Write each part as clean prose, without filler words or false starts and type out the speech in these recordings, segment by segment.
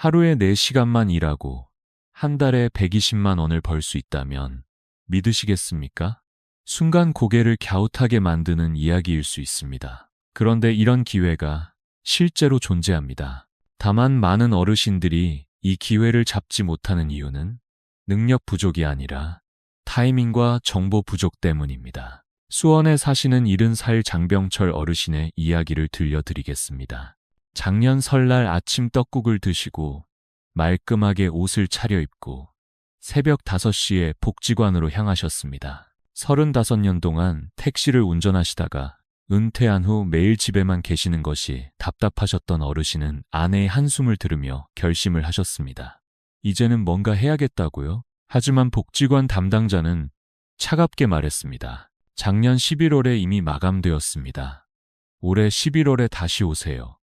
하루에 4시간만 일하고 한 달에 120만 원을 벌 수 있다면 믿으시겠습니까? 순간 고개를 갸웃하게 만드는 이야기일 수 있습니다. 그런데 이런 기회가 실제로 존재합니다. 다만 많은 어르신들이 이 기회를 잡지 못하는 이유는 능력 부족이 아니라 타이밍과 정보 부족 때문입니다. 수원에 사시는 70살 장병철 어르신의 이야기를 들려드리겠습니다. 작년 설날 아침 떡국을 드시고 말끔하게 옷을 차려입고 새벽 5시에 복지관으로 향하셨습니다. 35년 동안 택시를 운전하시다가 은퇴한 후 매일 집에만 계시는 것이 답답하셨던 어르신은 아내의 한숨을 들으며 결심을 하셨습니다. 이제는 뭔가 해야겠다고요? 하지만 복지관 담당자는 차갑게 말했습니다. 작년 11월에 이미 마감되었습니다. 올해 11월에 다시 오세요.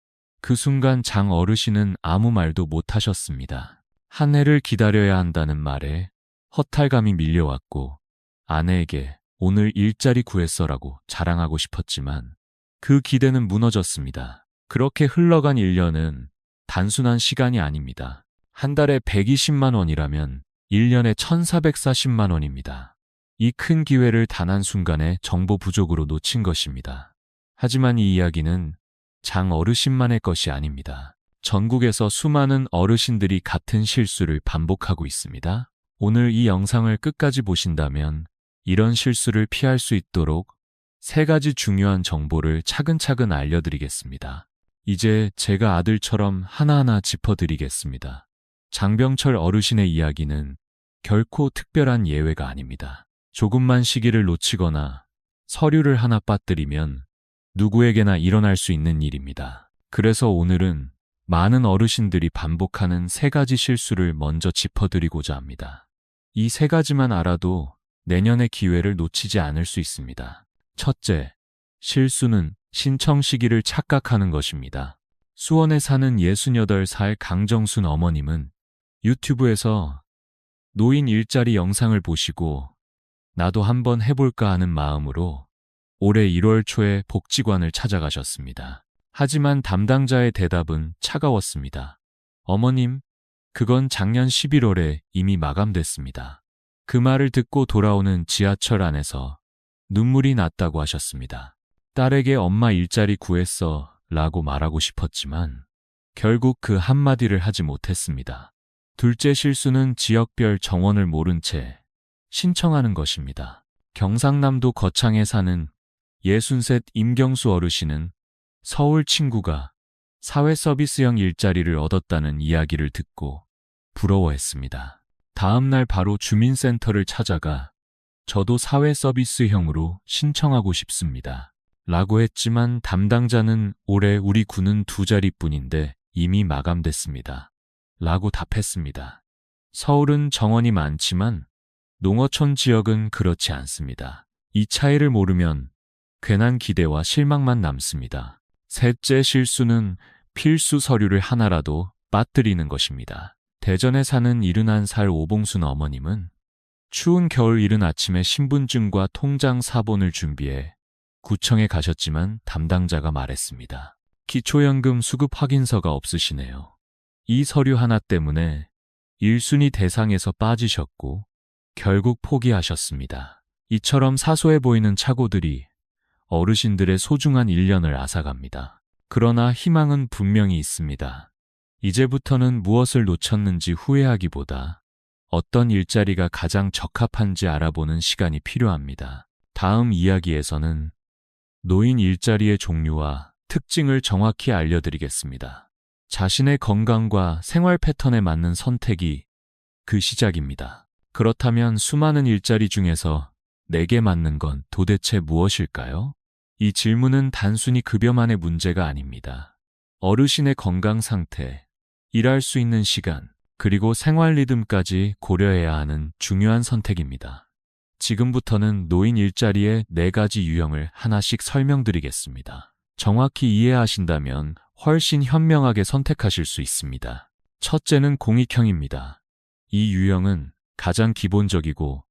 그 순간 장 어르신은 아무 말도 못하셨습니다. 한 해를 기다려야 한다는 말에 허탈감이 밀려왔고 아내에게 오늘 일자리 구했어라고 자랑하고 싶었지만 그 기대는 무너졌습니다. 그렇게 흘러간 1년은 단순한 시간이 아닙니다. 한 달에 120만 원이라면 1년에 1,440만 원입니다. 이 큰 기회를 단 한순간에 정보 부족으로 놓친 것입니다. 하지만 이 이야기는 장 어르신만의 것이 아닙니다. 전국에서 수많은 어르신들이 같은 실수를 반복하고 있습니다. 오늘 이 영상을 끝까지 보신다면 이런 실수를 피할 수 있도록 3가지 중요한 정보를 차근차근 알려드리겠습니다. 이제 제가 아들처럼 하나하나 짚어드리겠습니다. 장병철 어르신의 이야기는 결코 특별한 예외가 아닙니다. 조금만 시기를 놓치거나 서류를 하나 빠뜨리면 누구에게나 일어날 수 있는 일입니다. 그래서 오늘은 많은 어르신들이 반복하는 3가지 실수를 먼저 짚어드리고자 합니다. 이 3가지만 알아도 내년의 기회를 놓치지 않을 수 있습니다. 첫째, 실수는 신청 시기를 착각하는 것입니다. 수원에 사는 68살 강정순 어머님은 유튜브에서 노인 일자리 영상을 보시고 나도 한번 해볼까 하는 마음으로 올해 1월 초에 복지관을 찾아가셨습니다. 하지만 담당자의 대답은 차가웠습니다. 어머님, 그건 작년 11월에 이미 마감됐습니다. 그 말을 듣고 돌아오는 지하철 안에서 눈물이 났다고 하셨습니다. 딸에게 엄마 일자리 구했어 라고 말하고 싶었지만 결국 그 한마디를 하지 못했습니다. 둘째 실수는 지역별 정원을 모른 채 신청하는 것입니다. 경상남도 거창에 사는 63 임경수 어르신은 서울 친구가 사회서비스형 일자리를 얻었다는 이야기를 듣고 부러워했습니다. 다음 날 바로 주민센터를 찾아가 저도 사회서비스형으로 신청하고 싶습니다. 라고 했지만 담당자는 올해 우리 구는 2자리뿐인데 이미 마감됐습니다. 라고 답했습니다. 서울은 정원이 많지만 농어촌 지역은 그렇지 않습니다. 이 차이를 모르면 괜한 기대와 실망만 남습니다. 셋째 실수는 필수 서류를 하나라도 빠뜨리는 것입니다. 대전에 사는 71살 오봉순 어머님은 추운 겨울 이른 아침에 신분증과 통장 사본을 준비해 구청에 가셨지만 담당자가 말했습니다. 기초연금 수급 확인서가 없으시네요. 이 서류 하나 때문에 1순위 대상에서 빠지셨고 결국 포기하셨습니다. 이처럼 사소해 보이는 착오들이 어르신들의 소중한 1년을 앗아갑니다. 그러나 희망은 분명히 있습니다. 이제부터는 무엇을 놓쳤는지 후회하기보다 어떤 일자리가 가장 적합한지 알아보는 시간이 필요합니다. 다음 이야기에서는 노인 일자리의 종류와 특징을 정확히 알려드리겠습니다. 자신의 건강과 생활 패턴에 맞는 선택이 그 시작입니다. 그렇다면 수많은 일자리 중에서 내게 맞는 건 도대체 무엇일까요? 이 질문은 단순히 급여만의 문제가 아닙니다. 어르신의 건강 상태, 일할 수 있는 시간, 그리고 생활 리듬까지 고려해야 하는 중요한 선택입니다. 지금부터는 노인 일자리의 4가지 유형을 하나씩 설명드리겠습니다. 정확히 이해하신다면 훨씬 현명하게 선택하실 수 있습니다. 첫째는 공익형입니다. 이 유형은 가장 기본적이고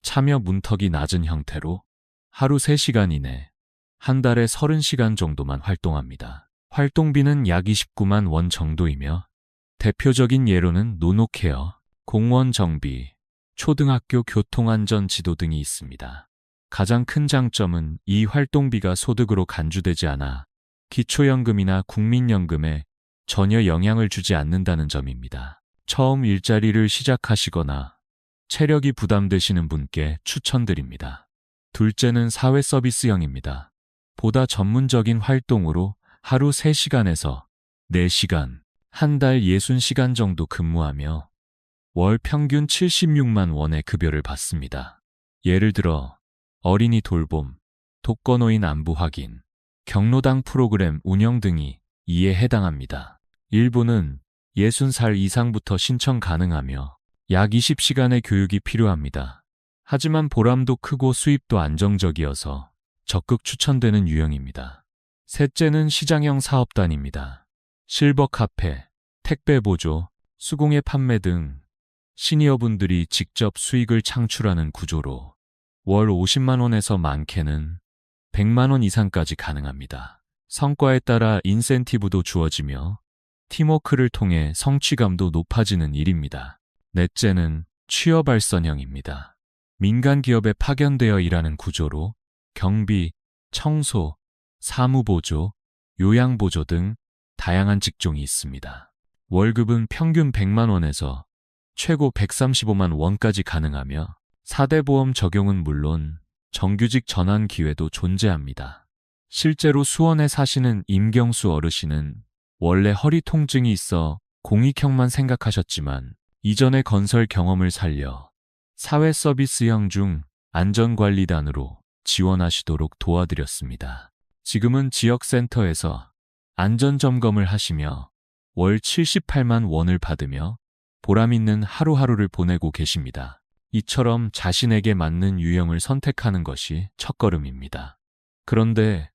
참여 문턱이 낮은 형태로 하루 3시간 이내, 한 달에 30시간 정도만 활동합니다. 활동비는 약 29만 원 정도이며 대표적인 예로는 노노케어, 공무원 정비, 초등학교 교통안전 지도 등이 있습니다. 가장 큰 장점은 이 활동비가 소득으로 간주되지 않아 기초연금이나 국민연금에 전혀 영향을 주지 않는다는 점입니다. 처음 일자리를 시작하시거나 체력이 부담되시는 분께 추천드립니다. 둘째는 사회 서비스형입니다. 보다 전문적인 활동으로 하루 3시간에서 4시간, 한 달 60시간 정도 근무하며 월 평균 76만 원의 급여를 받습니다. 예를 들어 어린이 돌봄, 독거노인 안부 확인, 경로당 프로그램 운영 등이 이에 해당합니다. 일부는 60살 이상부터 신청 가능하며 약 20시간의 교육이 필요합니다. 하지만 보람도 크고 수입도 안정적이어서 적극 추천되는 유형입니다. 셋째는 시장형 사업단입니다. 실버 카페, 택배 보조, 수공예 판매 등 시니어분들이 직접 수익을 창출하는 구조로 월 50만 원에서 많게는 100만 원 이상까지 가능합니다. 성과에 따라 인센티브도 주어지며 팀워크를 통해 성취감도 높아지는 일입니다. 넷째는 취업발선형입니다. 민간 기업에 파견되어 일하는 구조로 경비, 청소, 사무보조, 요양보조 등 다양한 직종이 있습니다. 월급은 평균 100만 원에서 최고 135만 원까지 가능하며 4대 보험 적용은 물론 정규직 전환 기회도 존재합니다. 실제로 수원에 사시는 임경수 어르신은 원래 허리 통증이 있어 공익형만 생각하셨지만 이전의 건설 경험을 살려 사회 서비스형 중 안전관리단으로 지원하시도록 도와드렸습니다. 지금은 지역센터에서 안전점검을 하시며 월 78만 원을 받으며 보람있는 하루하루를 보내고 계십니다. 이처럼 자신에게 맞는 유형을 선택하는 것이 첫걸음입니다. 그런데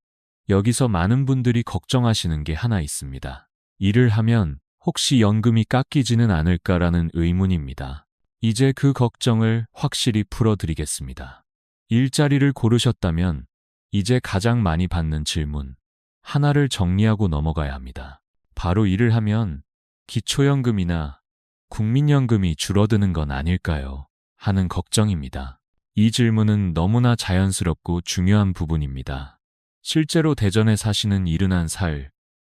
여기서 많은 분들이 걱정하시는 게 하나 있습니다. 일을 하면 혹시 연금이 깎이지는 않을까라는 의문입니다. 이제 그 걱정을 확실히 풀어드리겠습니다. 일자리를 고르셨다면 이제 가장 많이 받는 질문 하나를 정리하고 넘어가야 합니다. 바로 일을 하면 기초연금이나 국민연금이 줄어드는 건 아닐까요? 하는 걱정입니다. 이 질문은 너무나 자연스럽고 중요한 부분입니다. 실제로 대전에 사시는 71살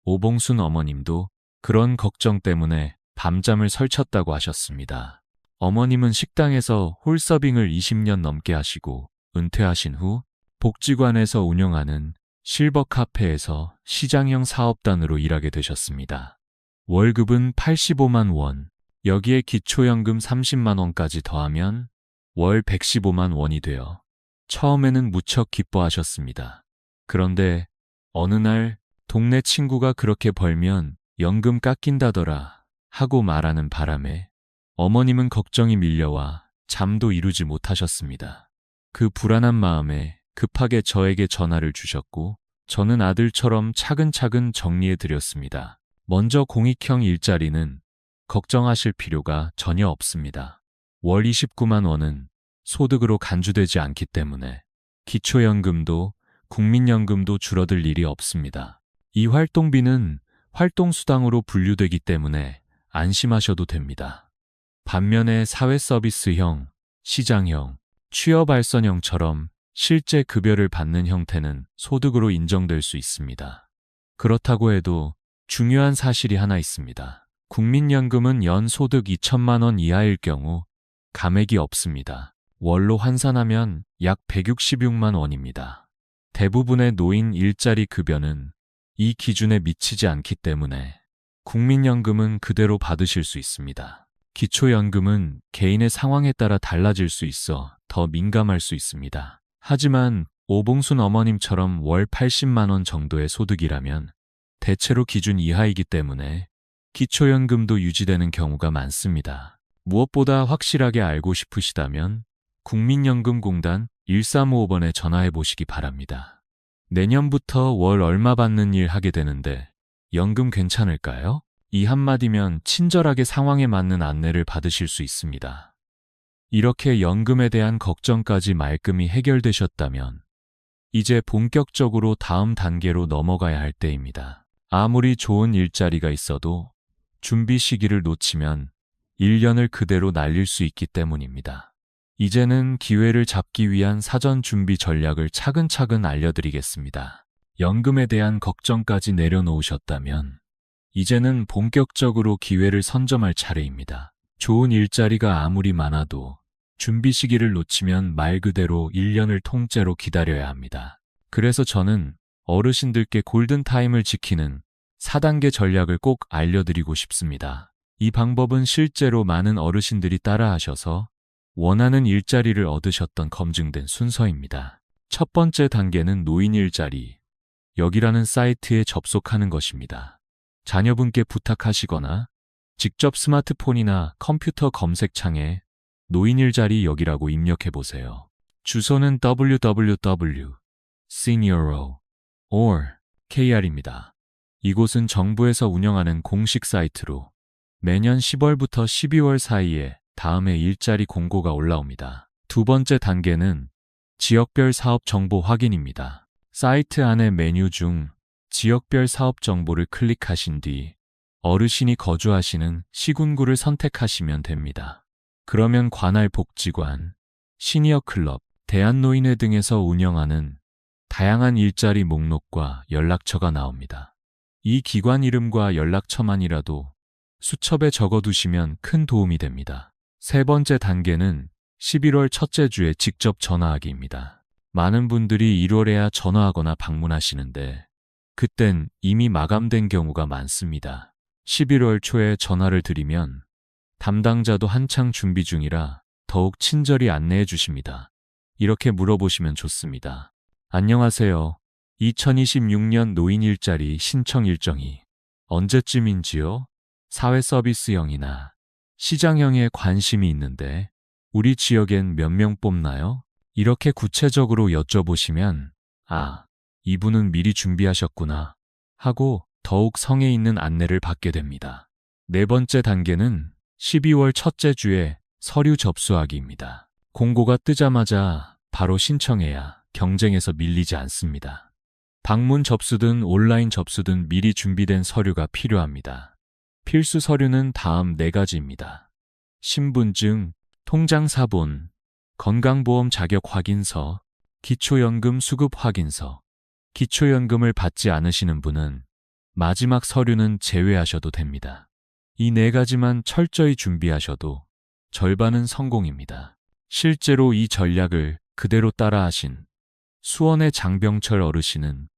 오봉순 어머님도 그런 걱정 때문에 밤잠을 설쳤다고 하셨습니다. 어머님은 식당에서 홀서빙을 20년 넘게 하시고 은퇴하신 후 복지관에서 운영하는 실버 카페에서 시장형 사업단으로 일하게 되셨습니다. 월급은 85만 원, 여기에 기초연금 30만 원까지 더하면 월 115만 원이 되어 처음에는 무척 기뻐하셨습니다. 그런데 어느 날 동네 친구가 그렇게 벌면 연금 깎인다더라 하고 말하는 바람에 어머님은 걱정이 밀려와 잠도 이루지 못하셨습니다. 그 불안한 마음에 급하게 저에게 전화를 주셨고 저는 아들처럼 차근차근 정리해 드렸습니다. 먼저 공익형 일자리는 걱정하실 필요가 전혀 없습니다. 월 29만 원은 소득으로 간주되지 않기 때문에 기초연금도 국민연금도 줄어들 일이 없습니다. 이 활동비는 활동수당으로 분류되기 때문에 안심하셔도 됩니다. 반면에 사회서비스형, 시장형, 취업발선형처럼 실제 급여를 받는 형태는 소득으로 인정될 수 있습니다. 그렇다고 해도 중요한 사실이 하나 있습니다. 국민연금은 연 소득 2천만 원 이하일 경우 감액이 없습니다. 월로 환산하면 약 166만 원입니다. 대부분의 노인 일자리 급여는 이 기준에 미치지 않기 때문에 국민연금은 그대로 받으실 수 있습니다. 기초연금은 개인의 상황에 따라 달라질 수 있어 더 민감할 수 있습니다. 하지만 오봉순 어머님처럼 월 80만 원 정도의 소득이라면 대체로 기준 이하이기 때문에 기초연금도 유지되는 경우가 많습니다. 무엇보다 확실하게 알고 싶으시다면 국민연금공단 1355번에 전화해 보시기 바랍니다. 내년부터 월 얼마 받는 일 하게 되는데 연금 괜찮을까요? 이 한마디면 친절하게 상황에 맞는 안내를 받으실 수 있습니다. 이렇게 연금에 대한 걱정까지 말끔히 해결되셨다면 이제 본격적으로 다음 단계로 넘어가야 할 때입니다. 아무리 좋은 일자리가 있어도 준비 시기를 놓치면 1년을 그대로 날릴 수 있기 때문입니다. 이제는 기회를 잡기 위한 사전 준비 전략을 차근차근 알려드리겠습니다. 연금에 대한 걱정까지 내려놓으셨다면 이제는 본격적으로 기회를 선점할 차례입니다. 좋은 일자리가 아무리 많아도 준비 시기를 놓치면 말 그대로 1년을 통째로 기다려야 합니다. 그래서 저는 어르신들께 골든타임을 지키는 4단계 전략을 꼭 알려드리고 싶습니다. 이 방법은 실제로 많은 어르신들이 따라하셔서 원하는 일자리를 얻으셨던 검증된 순서입니다. 첫 번째 단계는 노인 일자리, 여기라는 사이트에 접속하는 것입니다. 자녀분께 부탁하시거나 직접 스마트폰이나 컴퓨터 검색창에 노인 일자리 여기라고 입력해 보세요. 주소는 www.senior.org.kr입니다. 이곳은 정부에서 운영하는 공식 사이트로 매년 10월부터 12월 사이에 다음에 일자리 공고가 올라옵니다. 두 번째 단계는 지역별 사업 정보 확인입니다. 사이트 안의 메뉴 중 지역별 사업 정보를 클릭하신 뒤 어르신이 거주하시는 시군구를 선택하시면 됩니다. 그러면 관할 복지관, 시니어 클럽, 대한노인회 등에서 운영하는 다양한 일자리 목록과 연락처가 나옵니다. 이 기관 이름과 연락처만이라도 수첩에 적어두시면 큰 도움이 됩니다. 세 번째 단계는 11월 첫째 주에 직접 전화하기입니다. 많은 분들이 1월에야 전화하거나 방문하시는데 그땐 이미 마감된 경우가 많습니다. 11월 초에 전화를 드리면 담당자도 한창 준비 중이라 더욱 친절히 안내해 주십니다. 이렇게 물어보시면 좋습니다. 안녕하세요. 2026년 노인 일자리 신청 일정이 언제쯤인지요? 사회서비스형이나 시장형에 관심이 있는데 우리 지역엔 몇 명 뽑나요? 이렇게 구체적으로 여쭤보시면 이분은 미리 준비하셨구나 하고 더욱 성의 있는 안내를 받게 됩니다. 네 번째 단계는 12월 첫째 주에 서류 접수하기입니다. 공고가 뜨자마자 바로 신청해야 경쟁에서 밀리지 않습니다. 방문 접수든 온라인 접수든 미리 준비된 서류가 필요합니다. 필수 서류는 다음 4가지입니다. 신분증, 통장사본, 건강보험 자격 확인서, 기초연금 수급 확인서. 기초연금을 받지 않으시는 분은 마지막 서류는 제외하셔도 됩니다. 이 4가지만 철저히 준비하셔도 절반은 성공입니다. 실제로 이 전략을 그대로 따라하신 수원의 장병철 어르신은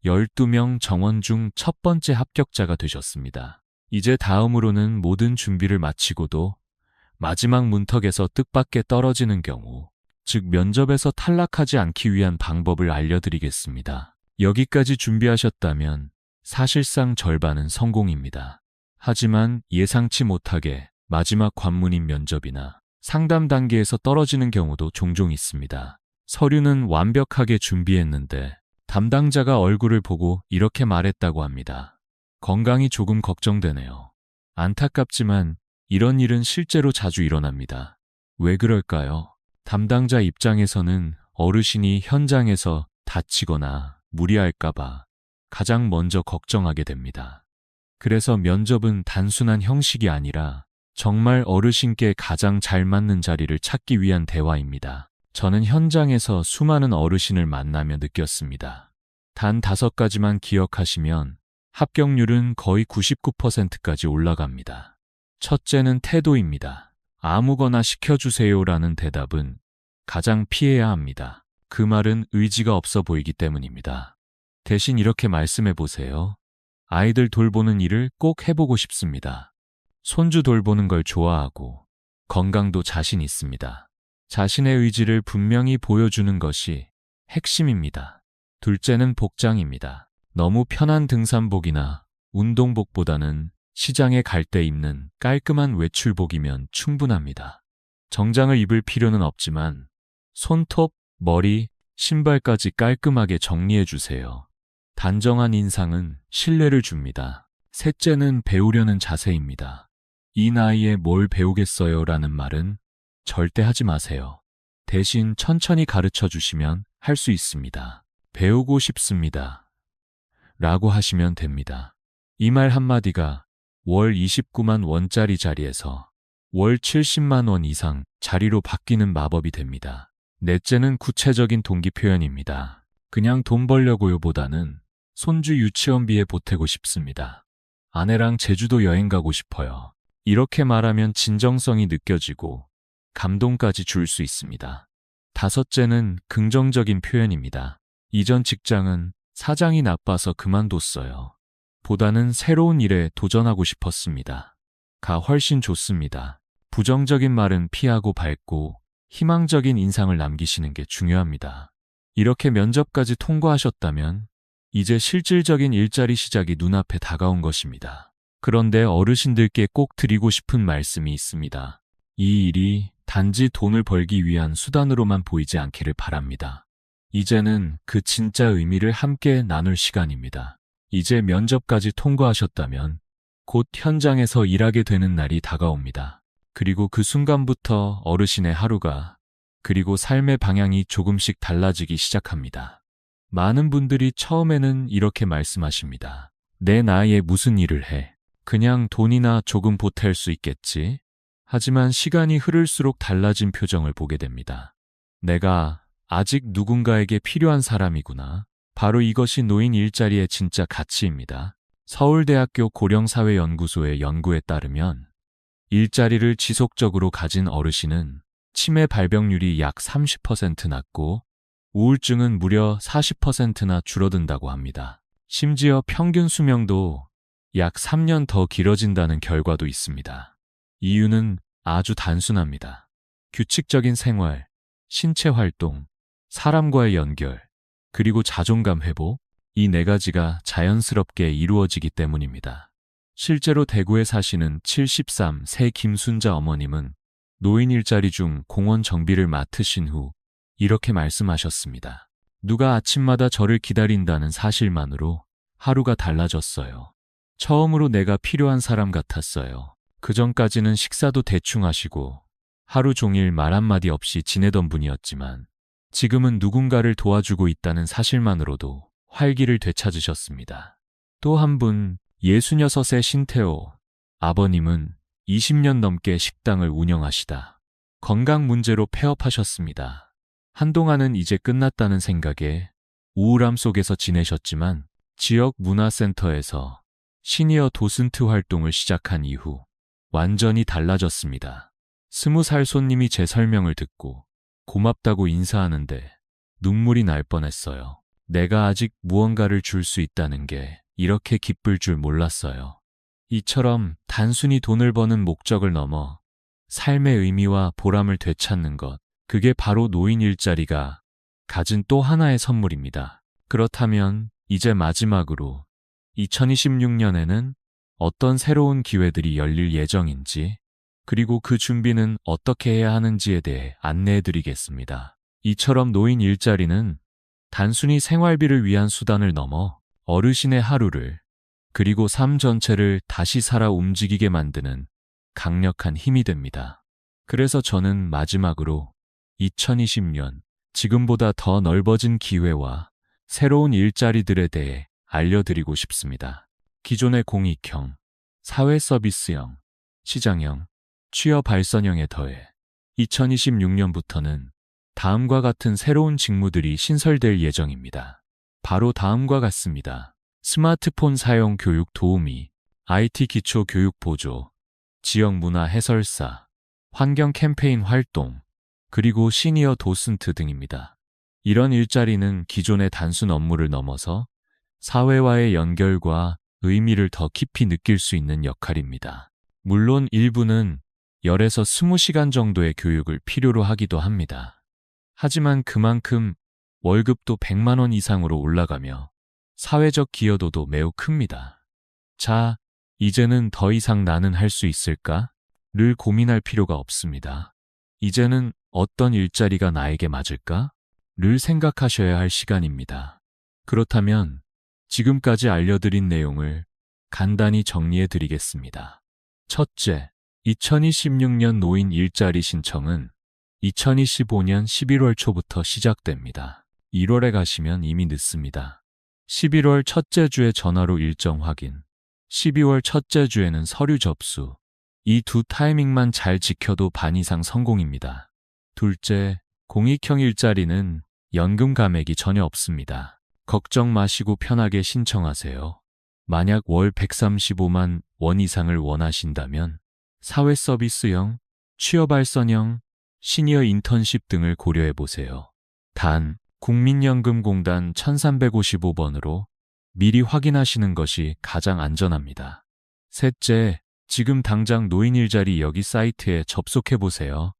12명 정원 중 첫 번째 합격자가 되셨습니다. 이제 다음으로는 모든 준비를 마치고도 마지막 문턱에서 뜻밖의 떨어지는 경우, 즉 면접에서 탈락하지 않기 위한 방법을 알려드리겠습니다. 여기까지 준비하셨다면 사실상 절반은 성공입니다. 하지만 예상치 못하게 마지막 관문인 면접이나 상담 단계에서 떨어지는 경우도 종종 있습니다. 서류는 완벽하게 준비했는데 담당자가 얼굴을 보고 이렇게 말했다고 합니다. 건강이 조금 걱정되네요. 안타깝지만 이런 일은 실제로 자주 일어납니다. 왜 그럴까요? 담당자 입장에서는 어르신이 현장에서 다치거나 무리할까봐 가장 먼저 걱정하게 됩니다. 그래서 면접은 단순한 형식이 아니라 정말 어르신께 가장 잘 맞는 자리를 찾기 위한 대화입니다. 저는 현장에서 수많은 어르신을 만나며 느꼈습니다. 단 5가지만 기억하시면 합격률은 거의 99%까지 올라갑니다. 첫째는 태도입니다. 아무거나 시켜주세요라는 대답은 가장 피해야 합니다. 그 말은 의지가 없어 보이기 때문입니다. 대신 이렇게 말씀해 보세요. 아이들 돌보는 일을 꼭 해보고 싶습니다. 손주 돌보는 걸 좋아하고 건강도 자신 있습니다. 자신의 의지를 분명히 보여주는 것이 핵심입니다. 둘째는 복장입니다. 너무 편한 등산복이나 운동복보다는 시장에 갈 때 입는 깔끔한 외출복이면 충분합니다. 정장을 입을 필요는 없지만 손톱, 머리, 신발까지 깔끔하게 정리해 주세요. 단정한 인상은 신뢰를 줍니다. 셋째는 배우려는 자세입니다. 이 나이에 뭘 배우겠어요 라는 말은 절대 하지 마세요. 대신 천천히 가르쳐 주시면 할 수 있습니다. 배우고 싶습니다. 라고 하시면 됩니다. 이 말 한마디가 월 29만 원짜리 자리에서 월 70만 원 이상 자리로 바뀌는 마법이 됩니다. 넷째는 구체적인 동기 표현입니다. 그냥 돈 벌려고요 보다는 손주 유치원비에 보태고 싶습니다. 아내랑 제주도 여행 가고 싶어요. 이렇게 말하면 진정성이 느껴지고 감동까지 줄 수 있습니다. 다섯째는 긍정적인 표현입니다. 이전 직장은 사장이 나빠서 그만뒀어요. 보다는 새로운 일에 도전하고 싶었습니다. 가 훨씬 좋습니다. 부정적인 말은 피하고 밝고 희망적인 인상을 남기시는 게 중요합니다. 이렇게 면접까지 통과하셨다면 이제 실질적인 일자리 시작이 눈앞에 다가온 것입니다. 그런데 어르신들께 꼭 드리고 싶은 말씀이 있습니다. 이 일이 단지 돈을 벌기 위한 수단으로만 보이지 않기를 바랍니다. 이제는 그 진짜 의미를 함께 나눌 시간입니다. 이제 면접까지 통과하셨다면 곧 현장에서 일하게 되는 날이 다가옵니다. 그리고 그 순간부터 어르신의 하루가 그리고 삶의 방향이 조금씩 달라지기 시작합니다. 많은 분들이 처음에는 이렇게 말씀하십니다. 내 나이에 무슨 일을 해? 그냥 돈이나 조금 보탤 수 있겠지? 하지만 시간이 흐를수록 달라진 표정을 보게 됩니다. 내가 아직 누군가에게 필요한 사람이구나. 바로 이것이 노인 일자리의 진짜 가치입니다. 서울대학교 고령사회연구소의 연구에 따르면 일자리를 지속적으로 가진 어르신은 치매 발병률이 약 30% 낮고 우울증은 무려 40%나 줄어든다고 합니다. 심지어 평균 수명도 약 3년 더 길어진다는 결과도 있습니다. 이유는 아주 단순합니다. 규칙적인 생활, 신체 활동, 사람과의 연결, 그리고 자존감 회복, 이 네 가지가 자연스럽게 이루어지기 때문입니다. 실제로 대구에 사시는 73세 김순자 어머님은 노인 일자리 중 공원 정비를 맡으신 후 이렇게 말씀하셨습니다. 누가 아침마다 저를 기다린다는 사실만으로 하루가 달라졌어요. 처음으로 내가 필요한 사람 같았어요. 그전까지는 식사도 대충 하시고 하루 종일 말 한마디 없이 지내던 분이었지만 지금은 누군가를 도와주고 있다는 사실만으로도 활기를 되찾으셨습니다. 또 한 분, 66세 신태호 아버님은 20년 넘게 식당을 운영하시다 건강 문제로 폐업하셨습니다. 한동안은 이제 끝났다는 생각에 우울함 속에서 지내셨지만 지역 문화센터에서 시니어 도슨트 활동을 시작한 이후 완전히 달라졌습니다. 20살 손님이 제 설명을 듣고 고맙다고 인사하는데 눈물이 날 뻔했어요. 내가 아직 무언가를 줄 수 있다는 게 이렇게 기쁠 줄 몰랐어요. 이처럼 단순히 돈을 버는 목적을 넘어 삶의 의미와 보람을 되찾는 것, 그게 바로 노인 일자리가 가진 또 하나의 선물입니다. 그렇다면 이제 마지막으로 2026년에는 어떤 새로운 기회들이 열릴 예정인지, 그리고 그 준비는 어떻게 해야 하는지에 대해 안내해 드리겠습니다. 이처럼 노인 일자리는 단순히 생활비를 위한 수단을 넘어 어르신의 하루를, 그리고 삶 전체를 다시 살아 움직이게 만드는 강력한 힘이 됩니다. 그래서 저는 마지막으로 2020년 지금보다 더 넓어진 기회와 새로운 일자리들에 대해 알려드리고 싶습니다. 기존의 공익형, 사회 서비스형, 시장형, 취업 발전형에 더해 2026년부터는 다음과 같은 새로운 직무들이 신설될 예정입니다. 바로 다음과 같습니다. 스마트폰 사용 교육 도우미, IT 기초 교육 보조, 지역 문화 해설사, 환경 캠페인 활동, 그리고 시니어 도슨트 등입니다. 이런 일자리는 기존의 단순 업무를 넘어서 사회와의 연결과 의미를 더 깊이 느낄 수 있는 역할입니다. 물론 일부는 10에서 20시간 정도의 교육을 필요로 하기도 합니다. 하지만 그만큼 월급도 100만 원 이상으로 올라가며 사회적 기여도도 매우 큽니다. 자, 이제는 더 이상 나는 할 수 있을까? 를 고민할 필요가 없습니다. 이제는 어떤 일자리가 나에게 맞을까? 를 생각하셔야 할 시간입니다. 그렇다면 지금까지 알려드린 내용을 간단히 정리해 드리겠습니다. 첫째, 2026년 노인 일자리 신청은 2025년 11월 초부터 시작됩니다. 1월에 가시면 이미 늦습니다. 11월 첫째 주에 전화로 일정 확인, 12월 첫째 주에는 서류 접수. 이 두 타이밍만 잘 지켜도 반 이상 성공입니다. 둘째, 공익형 일자리는 연금 감액이 전혀 없습니다. 걱정 마시고 편하게 신청하세요. 만약 월 135만 원 이상을 원하신다면 사회 서비스형, 취업 발전형, 시니어 인턴십 등을 고려해 보세요. 단, 국민연금공단 1355번으로 미리 확인하시는 것이 가장 안전합니다. 셋째, 지금 당장 노인 일자리 여기 사이트에 접속해 보세요.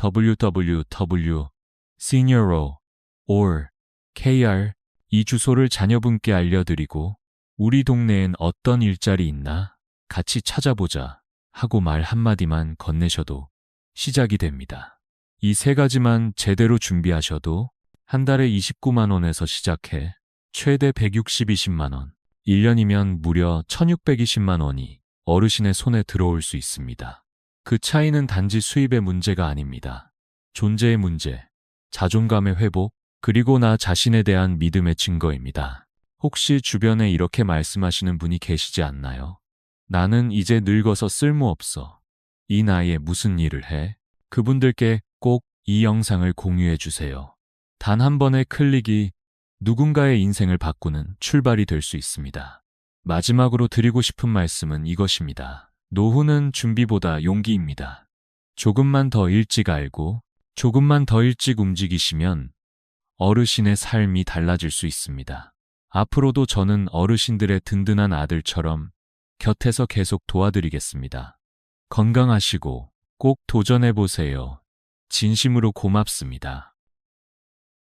www.senior.or.kr 이 주소를 자녀분께 알려드리고 우리 동네엔 어떤 일자리 있나? 같이 찾아보자 하고 말 한마디만 건네셔도 시작이 됩니다. 이 세 가지만 제대로 준비하셔도 한 달에 29만 원에서 시작해 최대 120만 원, 1년이면 무려 1620만 원이 어르신의 손에 들어올 수 있습니다. 그 차이는 단지 수입의 문제가 아닙니다. 존재의 문제, 자존감의 회복, 그리고 나 자신에 대한 믿음의 증거입니다. 혹시 주변에 이렇게 말씀하시는 분이 계시지 않나요? 나는 이제 늙어서 쓸모없어. 이 나이에 무슨 일을 해? 그분들께 꼭 이 영상을 공유해 주세요. 단 한 번의 클릭이 누군가의 인생을 바꾸는 출발이 될 수 있습니다. 마지막으로 드리고 싶은 말씀은 이것입니다. 노후는 준비보다 용기입니다. 조금만 더 일찍 알고 조금만 더 일찍 움직이시면 어르신의 삶이 달라질 수 있습니다. 앞으로도 저는 어르신들의 든든한 아들처럼 곁에서 계속 도와드리겠습니다. 건강하시고 꼭 도전해보세요. 진심으로 고맙습니다.